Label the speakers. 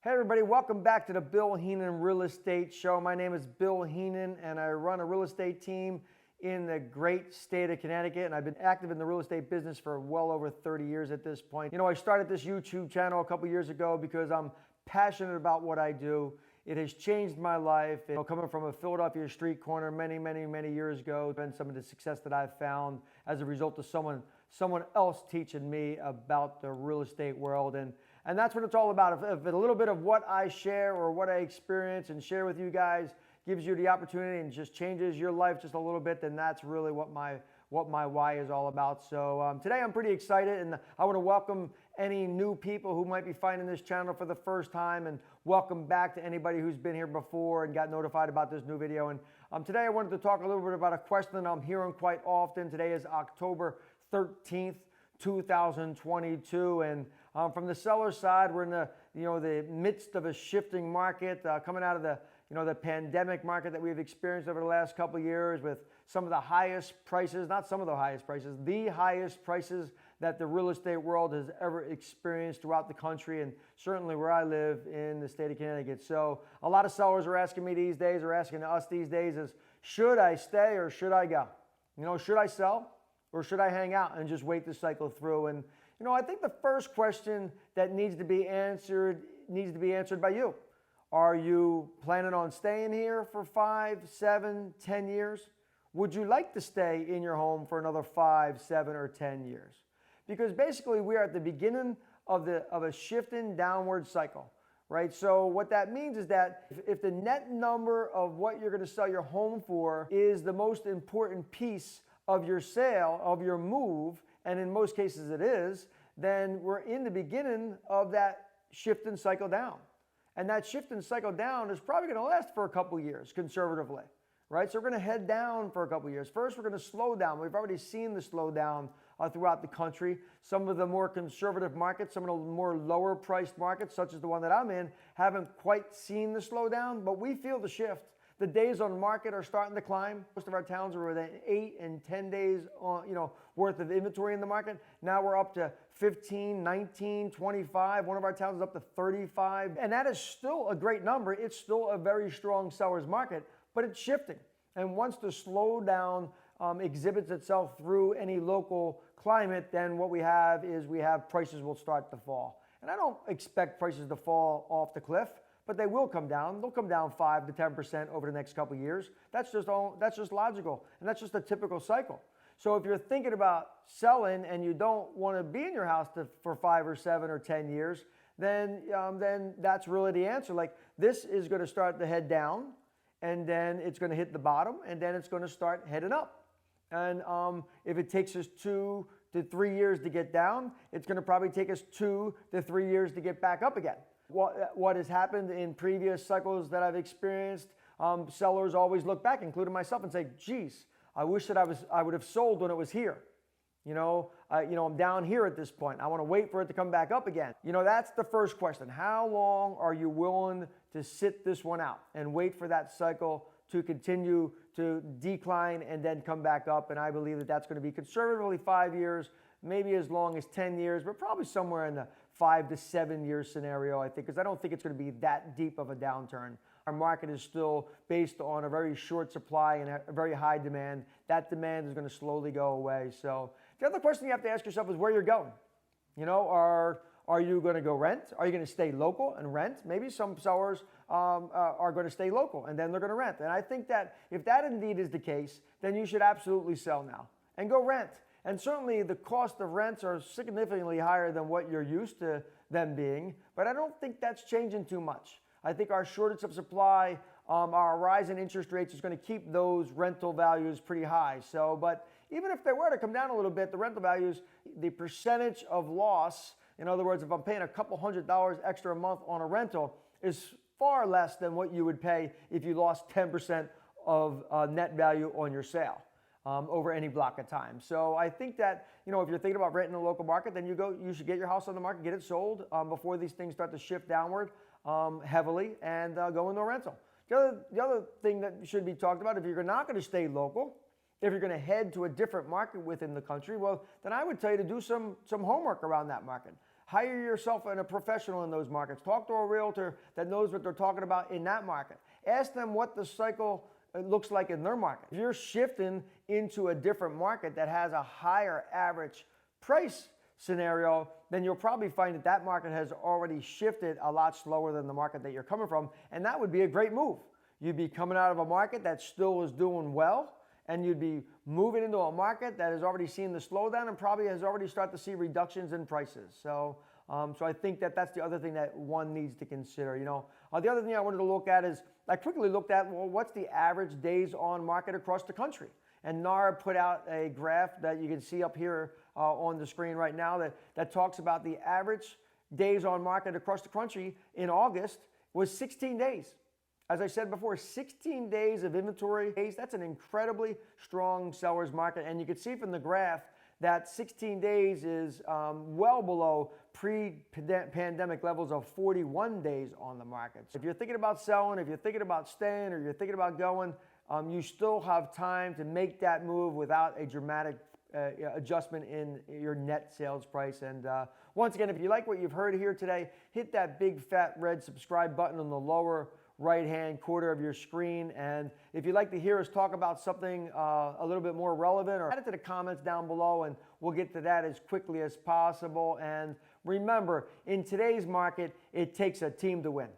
Speaker 1: Hey everybody, welcome back to the Bill Heenan Real Estate Show. My name is Bill Heenan and I run a real estate team in the great state of Connecticut, and I've been active in the real estate business for well over 30 years at this point. You know, I started this YouTube channel a couple years ago because I'm passionate about what I do. It has changed my life. You know, coming from a Philadelphia street corner many years ago, and some of the success that I've found as a result of someone else teaching me about the real estate world. And that's what it's all about. If a little bit of what I share or what I experience and share with you guys gives you the opportunity and just changes your life just a little bit, then that's really what my why is all about. So today I'm pretty excited, and I want to welcome any new people who might be finding this channel for the first time, and welcome back to anybody who's been here before and got notified about this new video. And today I wanted to talk a little bit about a question I'm hearing quite often. Today is October 13th, 2022, and from the seller side, we're in the midst of a shifting market, coming out of the pandemic market that we've experienced over the last couple of years, with some of the highest prices, not some of the highest prices, the highest prices that the real estate world has ever experienced throughout the country, and certainly where I live in the state of Connecticut. So a lot of sellers are asking me these days, or asking us these days, is should I stay or should I go? You know, should I sell or should I hang out and just wait the cycle through? And you know, I think the first question that needs to be answered by you. Are you planning on staying here for 5, 7, 10 years? Would you like to stay in your home for another 5, 7, or 10 years? Because basically we are at the beginning of a shifting downward cycle, right? So what that means is that if the net number of what you're going to sell your home for is the most important piece of your sale, of your move, and in most cases it is, then we're in the beginning of that shifting cycle down. And that shifting cycle down is probably going to last for a couple years, conservatively, right? So we're going to head down for a couple years. First, we're going to slow down. We've already seen the slowdown throughout the country. Some of the more conservative markets, some of the more lower priced markets, such as the one that I'm in, haven't quite seen the slowdown, but we feel the shift. The days on market are starting to climb. Most of our towns are within 8 and 10 days worth of inventory in the market. Now we're up to 15, 19, 25. One of our towns is up to 35. And that is still a great number. It's still a very strong seller's market, but it's shifting. And once the slowdown exhibits itself through any local climate, then what we have is prices will start to fall. And I don't expect prices to fall off the cliff, but they will come down. They'll come down 5 to 10% over the next couple of years. That's just logical, and that's just a typical cycle. So if you're thinking about selling and you don't want to be in your house for 5 or 7 or 10 years, then that's really the answer. Like, this is going to start to head down, and then it's going to hit the bottom, and then it's going to start heading up. And if it takes us 2 to 3 years to get down, it's going to probably take us 2 to 3 years to get back up again. What has happened in previous cycles that I've experienced, sellers always look back, including myself, and say, geez, I wish that I would have sold when it was here. I'm down here at this point. I want to wait for it to come back up again. You know, that's the first question. How long are you willing to sit this one out and wait for that cycle to continue to decline and then come back up? And I believe that that's going to be conservatively 5 years, maybe as long as 10 years, but probably somewhere in the 5 to 7 year scenario, I think, because I don't think it's going to be that deep of a downturn. Our market is still based on a very short supply and a very high demand. That demand is going to slowly go away. So the other question you have to ask yourself is where you're going. You know, are you going to go rent? Are you going to stay local and rent? Maybe some sellers are going to stay local and then they're going to rent. And I think that if that indeed is the case, then you should absolutely sell now and go rent. And certainly the cost of rents are significantly higher than what you're used to them being, but I don't think that's changing too much. I think our shortage of supply, our rise in interest rates is going to keep those rental values pretty high. So, but even if they were to come down a little bit, the rental values, the percentage of loss, in other words, if I'm paying a couple $100 extra a month on a rental, is far less than what you would pay if you lost 10% of net value on your sale. Over any block of time. So I think that, you know, if you're thinking about renting in the local market, then you should get your house on the market, get it sold before these things start to shift downward heavily, and go into a rental. The other thing that should be talked about, if you're not going to stay local, if you're going to head to a different market within the country, well, then I would tell you to do some homework around that market. Hire yourself and a professional in those markets. Talk to a realtor that knows what they're talking about in that market. Ask them what the cycle looks like in their market. If you're shifting into a different market that has a higher average price scenario, then you'll probably find that that market has already shifted a lot slower than the market that you're coming from, and that would be a great move. You'd be coming out of a market that still is doing well, and you'd be moving into a market that has already seen the slowdown and probably has already started to see reductions in prices. So I think that that's the other thing that one needs to consider. The other thing I wanted to look at is I quickly looked at, well, what's the average days on market across the country? And NAR put out a graph that you can see up here on the screen right now that talks about the average days on market across the country in August was 16 days. As I said before, 16 days of inventory days, that's an incredibly strong seller's market. And you can see from the graph that 16 days is well below pre-pandemic levels of 41 days on the market. So if you're thinking about selling, if you're thinking about staying, or you're thinking about going, you still have time to make that move without a dramatic adjustment in your net sales price. And once again, if you like what you've heard here today, hit that big fat red subscribe button on the lower right-hand corner of your screen. And if you'd like to hear us talk about something a little bit more relevant, or add it to the comments down below, and we'll get to that as quickly as possible. And remember, in today's market, it takes a team to win.